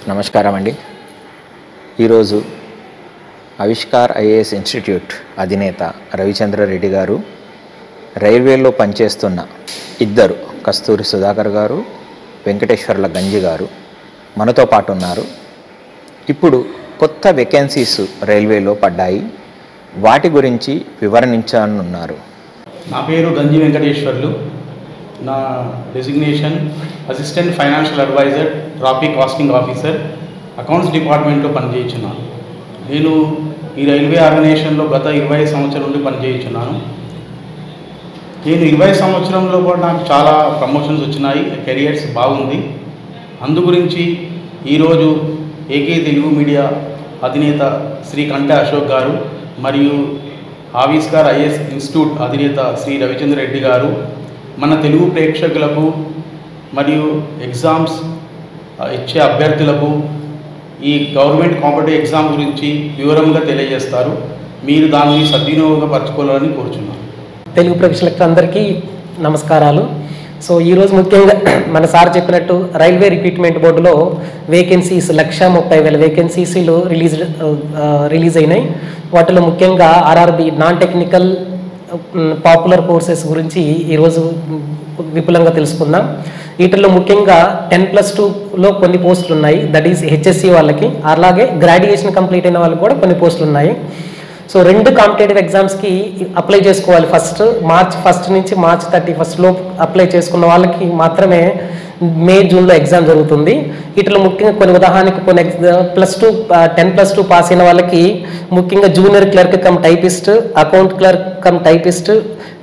నమస్కారం అండి. ఈరోజు ఆవిష్కార్ ఐఏఎస్ ఇన్స్టిట్యూట్ అధినేత రవిచంద్ర రెడ్డి గారు, రైల్వేలో పనిచేస్తున్న ఇద్దరు కస్తూరి సుధాకర్ గారు, వెంకటేశ్వర్ల గంజి గారు మనతో పాటు ఉన్నారు. ఇప్పుడు కొత్త వేకెన్సీస్ రైల్వేలో పడ్డాయి, వాటి గురించి వివరించనున్నారు. నా పేరు గంజి వెంకటేశ్వర్లు. నా designation assistant financial adviser, traffic costing officer, accounts డిపార్ట్మెంట్లో పనిచేస్తున్నాను. నేను ఈ రైల్వే ఆర్గనైజేషన్లో గత 20 సంవత్సరాల నుండి పనిచేస్తున్నాను. నేను 20 సంవత్సరంలో కూడా నాకు చాలా ప్రమోషన్స్ వచ్చినాయి, కెరియర్స్ బాగుంది. అందు గురించి ఈరోజు ఏకే తెలుగు మీడియా అధినేత శ్రీ కంఠ అశోక్ గారు మరియు ఆవిష్కార్ ఐఏఎస్ ఇన్స్టిట్యూట్ అధినేత శ్రీ రవిచంద్ర రెడ్డి గారు మన తెలుగు ప్రేక్షకులకు మరియు ఎగ్జామ్స్ ఇచ్చే అభ్యర్థులకు ఈ గవర్నమెంట్ కాంపిటేటివ్ ఎగ్జామ్ గురించి వివరంగా తెలియజేస్తారు. మీరు దాన్ని సద్వినియోగపరచుకోవాలని కోరుచున్నాను. తెలుగు ప్రేక్షకులకు అందరికీ నమస్కారాలు. సో ఈరోజు ముఖ్యంగా మన సార్ చెప్పినట్టు రైల్వే రిక్రూట్మెంట్ బోర్డులో వేకెన్సీస్ 1,30,000 వేకెన్సీస్లు రిలీజ్ అయినాయి. వాటిలో ముఖ్యంగా RRB non technical popular courses గురించి ఈరోజు విపులంగా తెలుసుకుందాం. వీటిల్లో ముఖ్యంగా 10+2లో కొన్ని పోస్టులు ఉన్నాయి, దట్ ఈస్ హెచ్ఎస్సి వాళ్ళకి. అలాగే గ్రాడ్యుయేషన్ కంప్లీట్ అయిన వాళ్ళకి కూడా కొన్ని పోస్టులు ఉన్నాయి. సో 2 కాంపిటేటివ్ ఎగ్జామ్స్కి అప్లై చేసుకోవాలి. మార్చ్ 1 నుంచి మార్చ్ 31 అప్లై చేసుకున్న వాళ్ళకి మాత్రమే మే జూన్లో ఎగ్జామ్ జరుగుతుంది. వీటిలో ముఖ్యంగా కొన్ని ఉదాహరణకి కొన్ని +2 పాస్ అయిన వాళ్ళకి ముఖ్యంగా junior clerk cum typist, account clerk cum typist,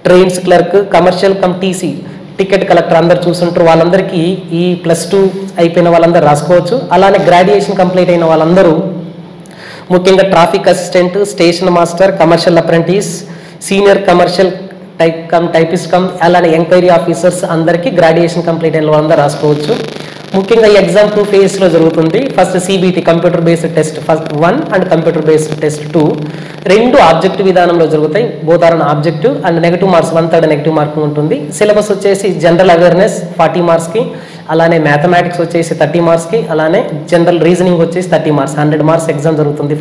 trains clerk, commercial come TC, ticket collector అందరు చూసుంటారు. వాళ్ళందరికీ ఈ +2 అయిపోయిన వాళ్ళందరూ రాసుకోవచ్చు. అలానే గ్రాడ్యుయేషన్ కంప్లీట్ అయిన వాళ్ళందరూ ముఖ్యంగా traffic assistant, station master, commercial apprentice, senior commercial typist cum అలానే ఎంక్వైరీ ఆఫీసర్స్ అందరికీ గ్రాడ్యుయేషన్ కంప్లీట్ అయిన వాళ్ళందరూ రాసుకోవచ్చు. ముఖ్యంగా ఈ ఎగ్జామ్ 2 ఫేజ్లో జరుగుతుంది. First CBT computer based test 1 and computer based test 2. 2 objective విధానంలో జరుగుతాయి. Both are objective and negative marks 1/3 negative marking ఉంటుంది. సిలబస్ వచ్చేసి జనరల్ అవేర్నెస్ 40 మార్క్స్కి, అలానే మ్యాథమెటిక్స్ వచ్చేసి 30 మార్క్స్కి, అలానే జనరల్ రీజనింగ్ వచ్చేసి 30 మార్క్స్. 100 మార్క్స్ ఎగ్జామ్ జరుగుతుంది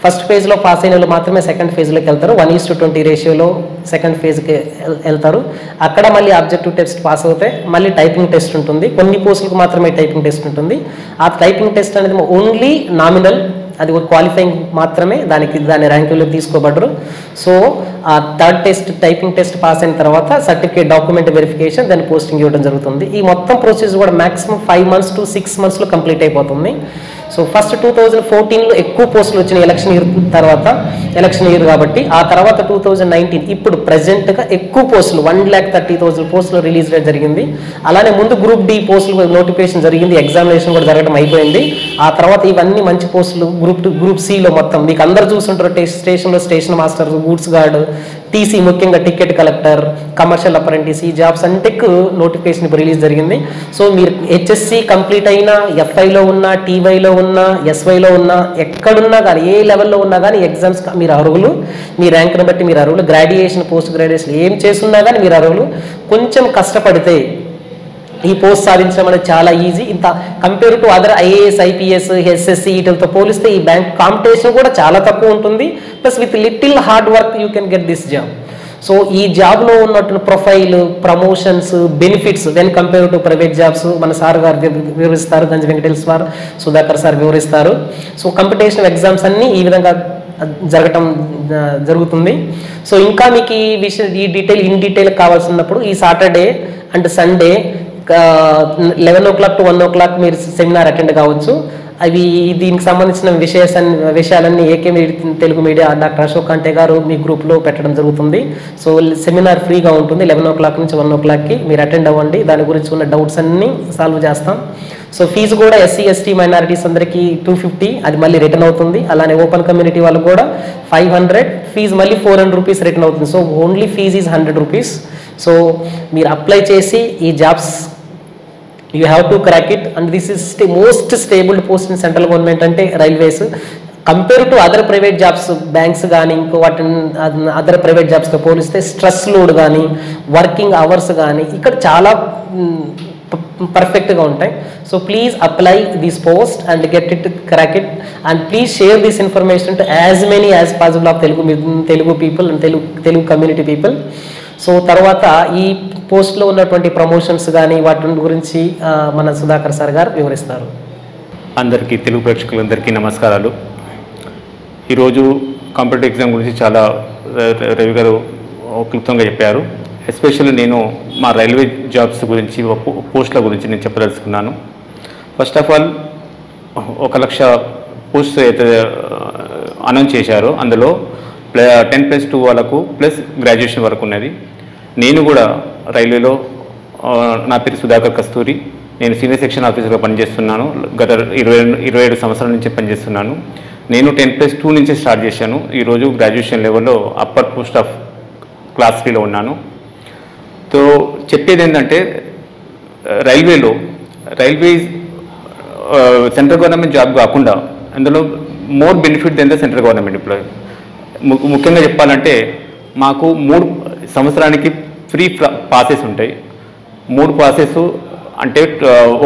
ఫస్ట్ ఫేజ్లో పాస్ అయిన వాళ్ళు మాత్రమే సెకండ్ ఫేజ్లోకి వెళ్తారు. 1:20 రేషియోలో సెకండ్ ఫేజ్కి వెళ్తారు. అక్కడ మళ్ళీ ఆబ్జెక్టివ్ టెస్ట్ పాస్ అవుతే మళ్ళీ టైపింగ్ టెస్ట్ ఉంటుంది. కొన్ని పోస్టులకు మాత్రమే టైపింగ్ టెస్ట్ ఉంటుంది. ఆ టైపింగ్ టెస్ట్ అనేది ఓన్లీ నామినల్, అది ఒక క్వాలిఫైయింగ్ మాత్రమే, దాని ర్యాంకులో తీసుకోబడరు. సో ఆ third test typing test pass అయిన తర్వాత సర్టిఫికేట్ డాక్యుమెంట్ వెరిఫికేషన్, దాన్ని పోస్టింగ్ ఇవ్వడం జరుగుతుంది. ఈ మొత్తం ప్రాసెస్ కూడా మాక్సిమం 5 months to 6 monthsలో కంప్లీట్ అయిపోతుంది. సో ఫస్ట్ 2014లో ఎక్కువ పోస్టులు వచ్చినాయి ఎలక్షన్ ఇయర్ కాబట్టి. ఆ తర్వాత 2019 ఇప్పుడు ప్రజెంట్గా ఎక్కువ పోస్టులు 1,30,000 పోస్టులు రిలీజ్ జరిగింది. అలానే ముందు గ్రూప్ డి పోస్టులు నోటిఫికేషన్ జరిగింది, ఎగ్జామినేషన్ కూడా జరగడం అయిపోయింది. ఆ తర్వాత ఇవన్నీ మంచి పోస్టులు గ్రూప్ సిలో మొత్తం మీకు అందరు చూస్తుంటారు. స్టేషన్లో station master, goods guard, TC ముఖ్యంగా టికెట్ కలెక్టర్, కమర్షియల్ అప్రెంటిస్, ఈ జాబ్స్ అంటెక్ నోటిఫికేషన్ ఇప్పుడు రిలీజ్ జరిగింది. సో మీరు హెచ్ఎస్సి కంప్లీట్ అయినా, ఎఫ్ఐలో ఉన్నా, టీవైలో ఉన్నా, ఎస్వైలో ఉన్నా, ఎక్కడున్నా కానీ, ఏ లెవెల్లో ఉన్నా కానీ ఎగ్జామ్స్ మీరు అర్హులు. మీ ర్యాంక్ని బట్టి మీరు అర్హులు. గ్రాడ్యుయేషన్, పోస్ట్ గ్రాడ్యుయేషన్ ఏం చేస్తున్నా కానీ మీరు అర్హులు. కొంచెం కష్టపడితే ఈ పోస్ట్ సాధించడం అనేది చాలా ఈజీ. ఇంత compare to other IAS, IPS, SSC వీటితో పోలిస్తే ఈ బ్యాంక్ కాంపిటీషన్ కూడా చాలా తక్కువ ఉంటుంది. Plus with little hard work you can get this job. So ఈ జాబ్లో ఉన్నట్టు profile, promotions, benefits when compare to private jobs మన సార్ గారు వివరిస్తారు, గంజి వెంకటేశ్వర సుధాకర్ సార్ వివరిస్తారు. సో కాంపిటీషన్ ఎగ్జామ్స్ అన్నీ ఈ విధంగా జరుగుతుంది. సో ఇంకా మీకు ఈ విషయం ఇన్ డీటెయిల్ కావాల్సినప్పుడు ఈ Saturday and Sunday 11 o'clock to 1 o'clock మీరు సెమినార్ అటెండ్ కావచ్చు. అవి దీనికి సంబంధించిన విషయాలన్నీ AK Telugu media doctor Ashok కంటే గారు మీ గ్రూప్లో పెట్టడం జరుగుతుంది. సో సెమినార్ ఫ్రీగా ఉంటుంది. 11 o'clock నుంచి 1 o'clockకి మీరు అటెండ్ అవ్వండి. దాని గురించి ఉన్న డౌట్స్ అన్నీ సాల్వ్ చేస్తాం. సో ఫీజు కూడా ఎస్సీ, ఎస్టీ, మైనారిటీస్ అందరికీ 250, అది మళ్ళీ రిటర్న్ అవుతుంది. అలానే ఓపెన్ కమ్యూనిటీ వాళ్ళకు కూడా 500, ఫీజు మళ్ళీ 400 రూపీస్ రిటర్న్ అవుతుంది. So only fees is 100 rupees. So మీరు అప్లై చేసి ఈ jobs you have to crack it, and this is the most stable post in central government ante railways. Compare to other private jobs, banks కానీ ఇంకో వాటి other private జాబ్స్తో పోలిస్తే stress load కానీ working hours కానీ ఇక్కడ చాలా పర్ఫెక్ట్గా ఉంటాయి. So please apply this post and get it, crack it, and please share this information to as many as possible of Telugu people and Telugu community people. So తర్వాత ఈ పోస్ట్లో ఉన్నటువంటి ప్రమోషన్స్ కానీ వాటి గురించి మన సుధాకర్ సార్ గారు వివరిస్తారు. అందరికీ, తెలుగు ప్రేక్షకులందరికీ నమస్కారాలు. ఈరోజు కాంపిటేటివ్ ఎగ్జామ్ గురించి చాలా రవి గారు క్లుప్తంగా చెప్పారు. ఎస్పెషల్లీ నేను మా రైల్వే జాబ్స్ గురించి, పోస్టుల గురించి నేను చెప్పదలుచుకున్నాను. ఫస్ట్ ఆఫ్ ఆల్ 1,00,000 పోస్ట్స్ అయితే అనౌన్స్ చేశారో అందులో 10+2 వాళ్ళకు ప్లస్ గ్రాడ్యుయేషన్ వరకు ఉన్నది. నేను కూడా రైల్వేలో, నా పేరు సుధాకర్ కస్తూరి, నేను సీనియర్ సెక్షన్ ఆఫీసర్గా పనిచేస్తున్నాను. గత 27 సంవత్సరాల నుంచి పనిచేస్తున్నాను. నేను 10+2 నుంచి స్టార్ట్ చేశాను. ఈరోజు గ్రాడ్యుయేషన్ లెవెల్లో అప్పర్ పోస్ట్ ఆఫ్ క్లాస్ 3లో ఉన్నాను. సో చెప్పేది ఏంటంటే, రైల్వే సెంట్రల్ గవర్నమెంట్ జాబ్ కాకుండా అందులో more benefit than the central government employee. ముఖ్యంగా చెప్పాలంటే మాకు 3 సంవత్సరానికి ఫ్రీ పాసెస్ ఉంటాయి. 3 పాసెస్ అంటే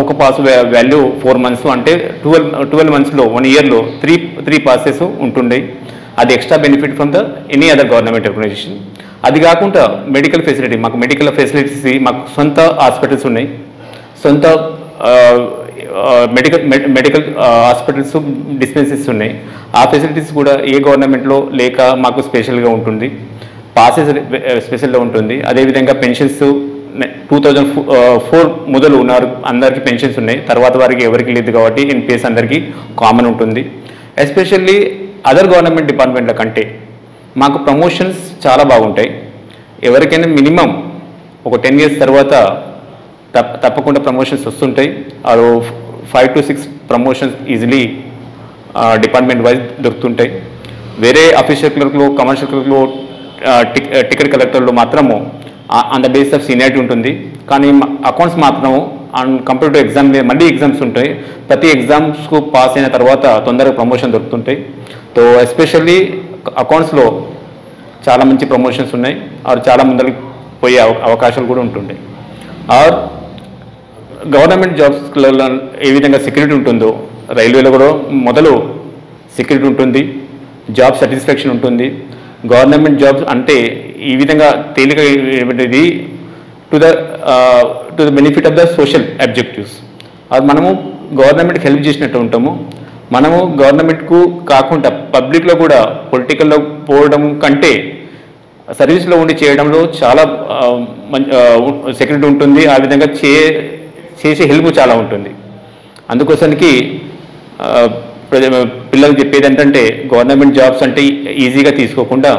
ఒక పాస్ వాల్యూ 4 మంత్స్, అంటే 12 మంత్స్లో 1 ఇయర్లో 3 పాసెస్ ఉంటుండే. అది extra benefit from the any other government organisation. అది కాకుండా మెడికల్ ఫెసిలిటీ, మాకు మెడికల్ ఫెసిలిటీస్, మాకు సొంత హాస్పిటల్స్ ఉన్నాయి. సొంత మెడికల్ హాస్పిటల్స్, డిస్పెన్సరీస్ ఉన్నాయి. ఆ ఫెసిలిటీస్ కూడా ఏ గవర్నమెంట్లో లేక మాకు స్పెషల్గా ఉంటుంది. పాసెస్ స్పెషల్గా ఉంటుంది. అదేవిధంగా పెన్షన్స్ 2004 మొదలు ఉన్నారు, అందరికీ పెన్షన్స్ ఉన్నాయి. తర్వాత వారికి ఎవరికి లేదు కాబట్టి ఎన్పిఎస్ అందరికీ కామన్ ఉంటుంది. ఎస్పెషల్లీ అదర్ గవర్నమెంట్ డిపార్ట్మెంట్ల కంటే మాకు ప్రమోషన్స్ చాలా బాగుంటాయి. ఎవరికైనా మినిమం ఒక 10 years తర్వాత తప్పకుండా ప్రమోషన్స్ వస్తుంటాయి. 5 to 6 promotions easily department wise దొరుకుతుంటాయి. వేరే అఫీషియల్ క్లర్క్లో, కమర్షియల్ క్లర్క్లో, టికెట్ కలెక్టర్లో మాత్రము on the base of seniority ఉంటుంది. కానీ అకౌంట్స్ మాత్రము అండ్ కంప్యూటర్ ఎగ్జామ్ మళ్ళీ ఎగ్జామ్స్ ఉంటాయి. ప్రతి ఎగ్జామ్స్కు పాస్ అయిన తర్వాత తొందరగా ప్రమోషన్ దొరుకుతుంటాయి. సో ఎస్పెషల్లీ అకౌంట్స్లో చాలా మంచి ప్రమోషన్స్ ఉన్నాయి. చాలా ముందరికి పోయే అవకాశాలు కూడా ఉంటుంటాయి. ఆర్ గవర్నమెంట్ జాబ్స్లలో ఏ విధంగా సెక్యూరిటీ ఉంటుందో రైల్వేలో కూడా మొదలు సెక్యూరిటీ ఉంటుంది, జాబ్ సాటిస్ఫాక్షన్ ఉంటుంది. గవర్నమెంట్ జాబ్స్ అంటే ఈ విధంగా తేలిక ఏమిటిది to the benefit of the social objectives. అది మనము గవర్నమెంట్కి హెల్ప్ చేసినట్టు ఉంటాము. మనము గవర్నమెంట్కు కాకుండా పబ్లిక్లో కూడా పొలిటికల్లో పోవడం కంటే సర్వీస్లో ఉండి చేయడంలో చాలా సెక్యూరిటీ ఉంటుంది. ఆ విధంగా చేసే హెల్ప్ చాలా ఉంటుంది. అందుకోసానికి పిల్లలకు చెప్పేది ఏంటంటే, గవర్నమెంట్ జాబ్స్ అంటే ఈజీగా తీసుకోకుండా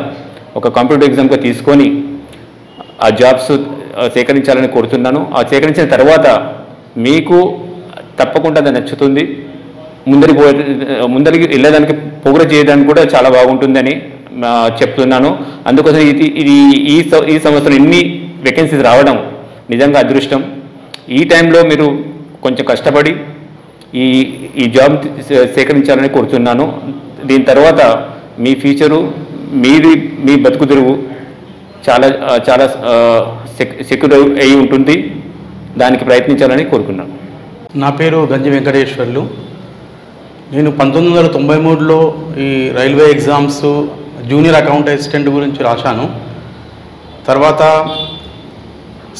ఒక కాంపిటేటివ్ ఎగ్జామ్గా తీసుకొని ఆ జాబ్స్ సేకరించాలని కోరుతున్నాను. ఆ సేకరించిన తర్వాత మీకు తప్పకుండా అది నచ్చుతుంది. ముందరికి వెళ్ళేదానికి ప్రోగ్రెస్ చేయడానికి కూడా చాలా బాగుంటుందని చెప్తున్నాను. అందుకోసం ఈ సంవత్సరం ఇన్ని వేకెన్సీస్ రావడం నిజంగా అదృష్టం. ఈ టైంలో మీరు కొంచెం కష్టపడి ఈ జాబ్ సేకరించాలని కోరుతున్నాను. దీని తర్వాత మీ ఫ్యూచరు, మీ బతుకు తెరువు చాలా చాలా సెక్యూర్ అయి ఉంటుంది. దానికి ప్రయత్నించాలని కోరుకున్నాను. నా పేరు గంజి వెంకటేశ్వర్లు. నేను 1993లో ఈ railway exams junior account assistant గురించి రాశాను. తర్వాత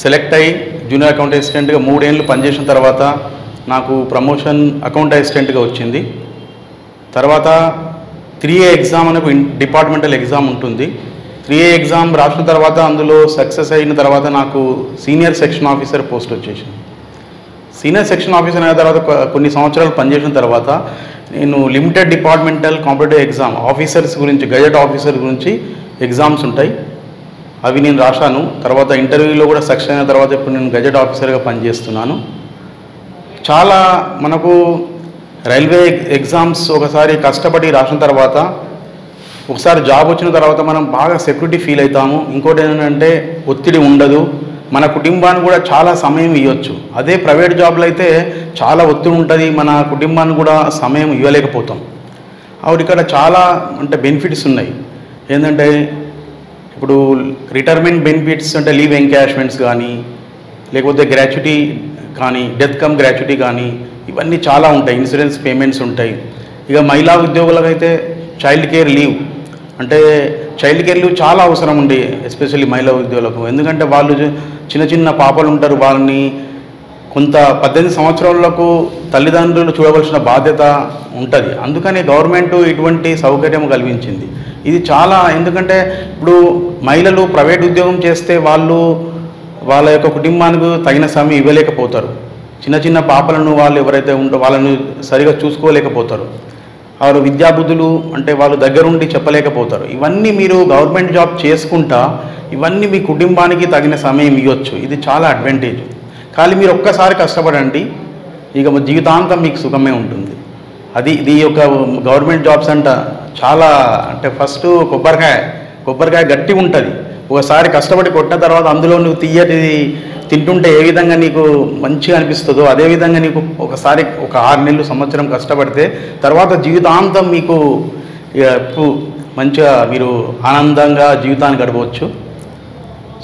సెలెక్ట్ అయ్యి జూనియర్ అకౌంట్ అసిస్టెంట్గా 3 ఏళ్ళు పనిచేసిన తర్వాత నాకు ప్రమోషన్ అకౌంట్ అసిస్టెంట్గా వచ్చింది. తర్వాత 3A ఎగ్జామ్ అనే డిపార్ట్మెంటల్ ఎగ్జామ్ ఉంటుంది. 3A ఎగ్జామ్ రాసిన తర్వాత అందులో సక్సెస్ అయిన తర్వాత నాకు సీనియర్ సెక్షన్ ఆఫీసర్ పోస్ట్ వచ్చేసింది. సీనియర్ సెక్షన్ ఆఫీసర్ అయిన తర్వాత కొన్ని సంవత్సరాలు పనిచేసిన తర్వాత నేను limited departmental competitive exam officers గురించి, గజెట్ ఆఫీసర్ గురించి ఎగ్జామ్స్ ఉంటాయి. అవి నేను రాశాను. తర్వాత ఇంటర్వ్యూలో కూడా సక్సెస్ అయిన తర్వాత ఇప్పుడు నేను గజెట్ ఆఫీసర్గా పనిచేస్తున్నాను. చాలా మనకు రైల్వే ఎగ్జామ్స్ ఒకసారి కష్టపడి రాసిన తర్వాత ఒకసారి జాబ్ వచ్చిన తర్వాత మనం బాగా సెక్యూరిటీ ఫీల్ అవుతాము. ఇంకోటి ఏంటంటే ఒత్తిడి ఉండదు. మన కుటుంబాన్ని కూడా చాలా సమయం ఇవ్వచ్చు. అదే ప్రైవేట్ జాబ్లో అయితే చాలా ఒత్తిడి ఉంటుంది, మన కుటుంబాన్ని కూడా సమయం ఇవ్వలేకపోతాం. అవి ఇక్కడ చాలా అంటే బెనిఫిట్స్ ఉన్నాయి. ఏంటంటే ఇప్పుడు రిటైర్మెంట్ బెనిఫిట్స్ అంటే లీవ్ ఎంకాష్మెంట్స్ కానీ, లేకపోతే కానీ డెత్ కమ్ గ్రాట్యుటీ కానీ ఇవన్నీ చాలా ఉంటాయి, ఇన్సూరెన్స్ పేమెంట్స్ ఉంటాయి. ఇక మహిళా ఉద్యోగులకైతే చైల్డ్ కేర్ లీవ్, అంటే చైల్డ్ కేర్ లీవ్ చాలా అవసరం ఉంది ఎస్పెషల్లీ మహిళా ఉద్యోగులకు. ఎందుకంటే వాళ్ళు చిన్న చిన్న పాపలు ఉంటారు, వాళ్ళని కొంత 18 సంవత్సరాలకు తల్లిదండ్రులు చూడవలసిన బాధ్యత ఉంటుంది. అందుకని గవర్నమెంట్ ఇటువంటి సౌకర్యం కల్పించింది. ఇది చాలా, ఎందుకంటే ఇప్పుడు మహిళలు ప్రైవేట్ ఉద్యోగం చేస్తే వాళ్ళు వాళ్ళ యొక్క కుటుంబానికి తగిన సమయం ఇవ్వలేకపోతారు. చిన్న చిన్న పాపలను వాళ్ళు ఎవరైతే ఉంటారో వాళ్ళను సరిగా చూసుకోలేకపోతారు. వారు విద్యాబుద్ధులు అంటే వాళ్ళు దగ్గరుండి చెప్పలేకపోతారు. ఇవన్నీ మీరు గవర్నమెంట్ జాబ్ చేసుకుంటా ఇవన్నీ మీ కుటుంబానికి తగిన సమయం ఇవ్వచ్చు. ఇది చాలా అడ్వాంటేజ్. కానీ మీరు ఒక్కసారి కష్టపడండి, ఇక జీవితాంతం మీకు సుఖమే ఉంటుంది. అది ఈ యొక్క గవర్నమెంట్ జాబ్స్ అంట చాలా, అంటే ఫస్ట్ కొబ్బరికాయ గట్టి ఉంటుంది. ఒకసారి కష్టపడి కొట్టిన తర్వాత అందులో నువ్వు తీయటి తింటుంటే ఏ విధంగా నీకు మంచిగా అనిపిస్తుందో అదేవిధంగా నీకు ఒకసారి ఒక 6 నెలలు సంవత్సరం కష్టపడితే తర్వాత జీవితాంతం మీకు మంచిగా మీరు ఆనందంగా జీవితాన్ని గడపవచ్చు.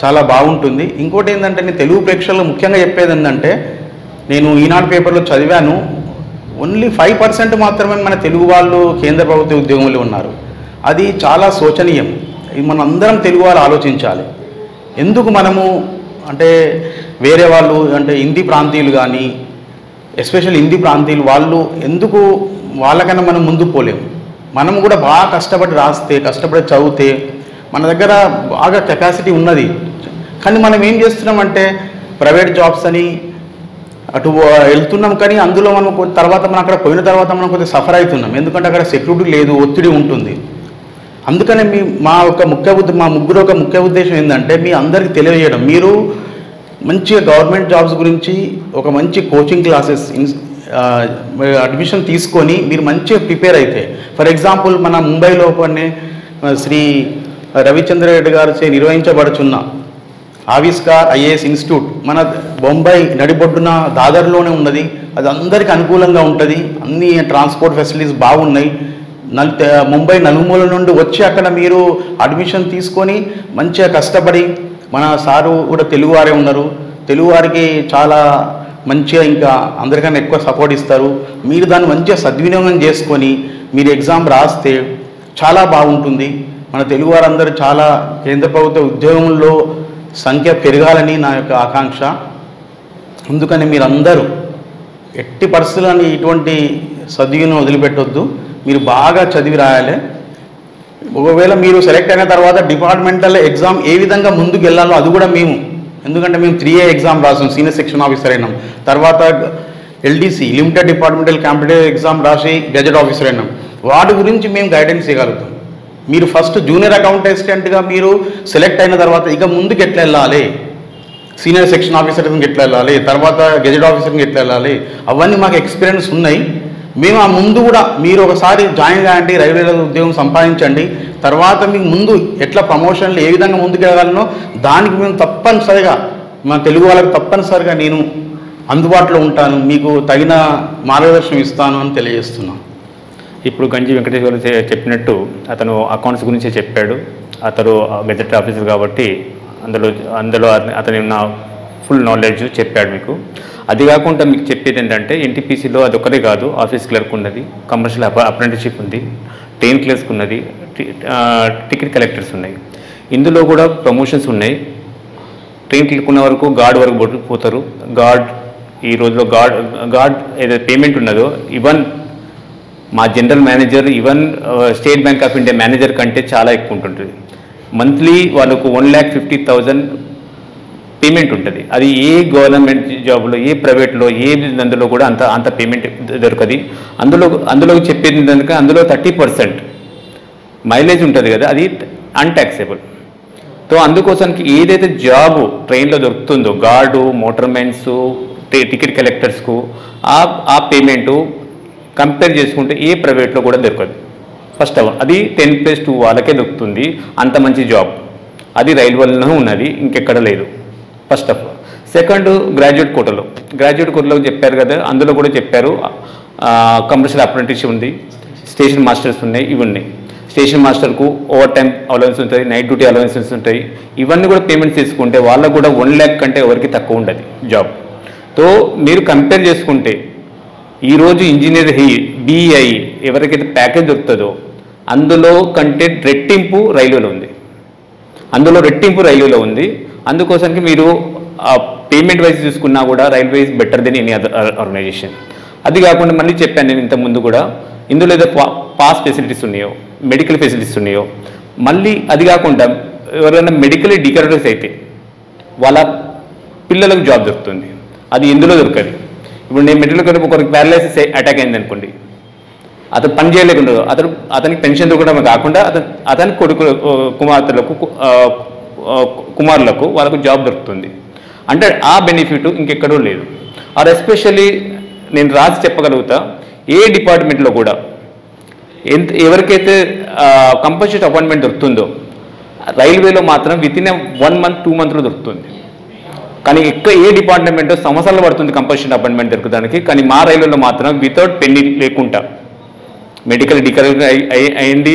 చాలా బాగుంటుంది. ఇంకోటి ఏంటంటే నేను తెలుగు ప్రేక్షకులు ముఖ్యంగా చెప్పేది ఏంటంటే, నేను ఈనాడు పేపర్లో చదివాను, ఓన్లీ 5% మాత్రమే మన తెలుగు వాళ్ళు కేంద్ర ప్రభుత్వ ఉద్యోగంలో ఉన్నారు. అది చాలా శోచనీయం. ఇది మనం అందరం తెలుగు వాళ్ళు ఆలోచించాలి. ఎందుకు మనము అంటే వేరే వాళ్ళు అంటే హిందీ ప్రాంతీయులు కానీ ఎస్పెషల్లీ హిందీ ప్రాంతీయులు వాళ్ళు ఎందుకు వాళ్ళకన్నా మనం ముందుకు పోలేము. మనం కూడా బాగా కష్టపడి రాస్తే కష్టపడి చదివితే మన దగ్గర బాగా కెపాసిటీ ఉన్నది. కానీ మనం ఏం చేస్తున్నామంటే ప్రైవేట్ జాబ్స్ అని అటు వెళ్తున్నాం, కానీ అందులో మనం తర్వాత మనం అక్కడ పోయిన తర్వాత మనం కొద్దిగా సఫర్ అవుతున్నాం. ఎందుకంటే అక్కడ సెక్యూరిటీ లేదు, ఒత్తిడి ఉంటుంది. అందుకనే మా ముగ్గురు ఒక ముఖ్య ఉద్దేశం ఏంటంటే మీ అందరికీ తెలియజేయడం, మీరు మంచిగా గవర్నమెంట్ జాబ్స్ గురించి ఒక మంచి కోచింగ్ క్లాసెస్ అడ్మిషన్ తీసుకొని మీరు మంచిగా ప్రిపేర్ అయితే, ఫర్ ఎగ్జాంపుల్ మన ముంబైలో కొన్ని శ్రీ రవిచంద్ర రెడ్డి గారు నిర్వహించబడుచున్న ఆవిష్కార్ ఐఏఎస్ ఇన్స్టిట్యూట్ మన బొంబాయి నడిబొడ్డున దాదర్లోనే ఉన్నది. అది అందరికీ అనుకూలంగా ఉంటుంది. అన్ని ట్రాన్స్పోర్ట్ ఫెసిలిటీస్ బాగున్నాయి. ముంబై నలుమూల నుండి వచ్చి అక్కడ మీరు అడ్మిషన్ తీసుకొని మంచిగా కష్టపడి, మన సారు కూడా తెలుగువారే ఉన్నారు, తెలుగువారికి చాలా మంచిగా ఇంకా అందరికన్నా ఎక్కువ సపోర్ట్ ఇస్తారు. మీరు దాన్ని మంచిగా సద్వినియోగం చేసుకొని మీరు ఎగ్జామ్ రాస్తే చాలా బాగుంటుంది. మన తెలుగువారందరూ చాలా కేంద్ర ప్రభుత్వ ఉద్యోగంలో సంఖ్య పెరగాలని నా యొక్క ఆకాంక్ష. అందుకని మీరందరూ ఎట్టి పరిస్థితులని ఇటువంటి సద్వినియోగం వదిలిపెట్టొద్దు. మీరు బాగా చదివి రాయాలి. ఒకవేళ మీరు సెలెక్ట్ అయిన తర్వాత డిపార్ట్మెంటల్ ఎగ్జామ్ ఏ విధంగా ముందుకు వెళ్ళాలో అది కూడా మేము, ఎందుకంటే మేము 3A ఎగ్జామ్ రాసాం, సీనియర్ సెక్షన్ ఆఫీసర్ అయినాం. తర్వాత LDC limited departmental competitive exam రాసి గెజెట్ ఆఫీసర్ అయినాం. వాటి గురించి మేము గైడెన్స్ ఇవ్వగలుగుతాం. మీరు ఫస్ట్ జూనియర్ అకౌంట్ అసిస్టెంట్గా మీరు సెలెక్ట్ అయిన తర్వాత ఇక ముందుకు ఎట్లా వెళ్ళాలి, సీనియర్ సెక్షన్ ఆఫీసర్కి ఎట్లా వెళ్ళాలి, తర్వాత గెజెట్ ఆఫీసర్కి ఎట్లా వెళ్ళాలి, అవన్నీ మాకు ఎక్స్పీరియన్స్ ఉన్నాయి. మేము ఆ ముందు కూడా మీరు ఒకసారి జాయిన్ కాండి, రైల్వేలో ఉద్యోగం సంపాదించండి. తర్వాత మీకు ముందు ఎట్లా ప్రమోషన్లు ఏ విధంగా ముందుకు వెళ్ళాలనో దానికి మేము తప్పనిసరిగా మా తెలుగు వాళ్ళకి తప్పనిసరిగా నేను అందుబాటులో ఉంటాను, మీకు తగిన మార్గదర్శనం ఇస్తాను అని తెలియజేస్తున్నాను. ఇప్పుడు గంజి వెంకటేశ్వర చెప్పినట్టు అతను అకౌంట్స్ గురించి చెప్పాడు. అతను గెజెట్ ఆఫీసర్ కాబట్టి అందులో అతని ఉన్న ఫుల్ నాలెడ్జ్ చెప్పాడు మీకు. అది కాకుండా మీకు చెప్పేది ఏంటంటే NTPCలో అదొక్కటే కాదు, ఆఫీస్ క్లర్క్ ఉన్నది, కమర్షియల్ అప్రెంటిస్షిప్ ఉంది, ట్రైన్ క్లర్క్ ఉన్నది, టికెట్ కలెక్టర్స్ ఉన్నాయి. ఇందులో కూడా ప్రమోషన్స్ ఉన్నాయి. ట్రైన్ క్లర్క్ ఉన్న వరకు గార్డ్ వరకు పోతారు. గార్డ్ ఈ రోజులో గార్డ్ ఏదైతే పేమెంట్ ఉన్నదో ఈవెన్ మా general manager even state bank of India manager కంటే చాలా ఎక్కువ ఉంటుంటుంది. మంత్లీ వాళ్ళకు 1,50,000 పేమెంట్ ఉంటుంది. అది ఏ గవర్నమెంట్ జాబ్లో ఏ ప్రైవేట్లో ఏ అందులో కూడా అంత పేమెంట్ దొరకదు. అందులో చెప్పేది కనుక అందులో 30% మైలేజ్ ఉంటుంది కదా, అది అన్టాక్సేబుల్. సో అందుకోసానికి ఏదైతే జాబు ట్రైన్లో దొరుకుతుందో గార్డు, మోటార్మెన్స్, టికెట్ కలెక్టర్స్కు ఆ పేమెంటు కంపేర్ చేసుకుంటే ఏ ప్రైవేట్లో కూడా దొరకదు. ఫస్ట్ ఆఫ్ ఆల్ అది 10+2 వాళ్ళకే దొరుకుతుంది. అంత మంచి జాబ్ అది రైల్వేలోనే ఉన్నది, ఇంకెక్కడ లేదు. First of all. Second, graduate కోటాలో చెప్పారు కదా, అందులో కూడా చెప్పారు కమర్షియల్ అప్రెంటిస్షిప్ ఉంది, స్టేషన్ మాస్టర్స్ ఉన్నాయి, ఇవి ఉన్నాయి. స్టేషన్ మాస్టర్కు ఓవర్ టైం అలవెన్స్ ఉంటుంది, నైట్ డ్యూటీ అలవెన్సెస్ ఉంటాయి. ఇవన్నీ కూడా పేమెంట్స్ తీసుకుంటే వాళ్ళకు కూడా 1 lakh కంటే ఎవరికి తక్కువ ఉండదు జాబ్. తో మీరు కంపేర్ చేసుకుంటే ఈరోజు ఇంజనీర్ బీఐ ఎవరికైతే ప్యాకేజ్ దొరుకుతుందో అందులో కంటే రెట్టింపు రైల్వేలో ఉంది. అందుకోసానికి మీరు పేమెంట్ వైజ్ చూసుకున్నా కూడా railway is better than any other organisation. అది కాకుండా మళ్ళీ చెప్పాను నేను ఇంతకుముందు కూడా, ఇందులో ఏదో పాస్ ఫెసిలిటీస్ ఉన్నాయో, మెడికల్ ఫెసిలిటీస్ ఉన్నాయో, మళ్ళీ అది కాకుండా ఎవరైనా మెడికల్ డికారేటర్స్ అయితే వాళ్ళ పిల్లలకు జాబ్ దొరుకుతుంది. అది ఎందులో దొరకదు. ఇప్పుడు నేను మెడికల్ ఒకరికి ప్యారలైసిస్ అటాక్ అయింది అనుకోండి, అతను పని చేయలేకుండా అతనికి పెన్షన్ దొరకడమే కాకుండా అతని కుమారులకు వాళ్ళకు జాబ్ దొరుకుతుంది. అంటే ఆ బెనిఫిట్ ఇంకెక్కడో లేదు. ఆర్ ఎస్పెషల్లీ నేను రాసి చెప్పగలుగుతా, ఏ డిపార్ట్మెంట్లో కూడా ఎవరికైతే కంపల్సరీ అపాయింట్మెంట్ దొరుకుతుందో రైల్వేలో మాత్రం వితిన్ 1 month 2 monthsలో దొరుకుతుంది. కానీ ఏ డిపార్ట్మెంట్ సంవత్సరాలు పడుతుంది కంపల్సరీ అపాయింట్మెంట్ దొరకడానికి. కానీ మా రైల్వేలో మాత్రం వితౌట్ పెన్నీ లేకుండా మెడికల్ డికరేజ్ అయింది,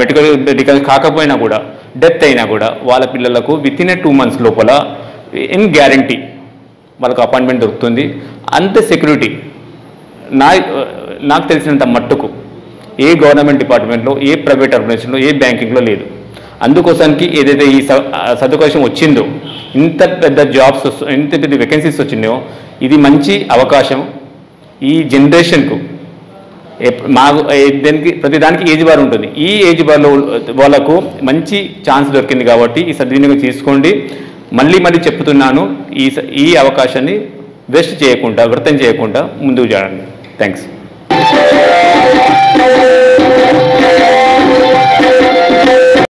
మెడికల్ డికరేజ్ కాకపోయినా కూడా డెత్ అయినా కూడా వాళ్ళ పిల్లలకు వితిన్ 2 months లోపల ఇన్ గ్యారంటీ వాళ్ళకు అపాయింట్మెంట్ దొరుకుతుంది. అంత సెక్యూరిటీ నాకు తెలిసినంత మట్టుకు ఏ గవర్నమెంట్ డిపార్ట్మెంట్లో, ఏ ప్రైవేట్ ఆర్గనైజేషన్లో, ఏ బ్యాంకింగ్లో లేదు. అందుకోసానికి ఏదైతే ఈ సదుపాయం వచ్చిందో, ఇంత పెద్ద జాబ్స్ ఇంత పెద్ద వేకెన్సీస్ వచ్చినాయో, ఇది మంచి అవకాశం ఈ జనరేషన్కు. ప్రతిదానికి ఏజ్ బార్ ఉంటుంది. ఈ ఏజ్ బార్లో వాళ్ళకు మంచి ఛాన్స్ దొరికింది కాబట్టి ఈ సద్వినియోగం తీసుకోండి. మళ్ళీ చెప్తున్నాను, ఈ అవకాశాన్ని వేస్ట్ చేయకుండా, వృతం చేయకుండా ముందుకు చేయండి. థ్యాంక్స్.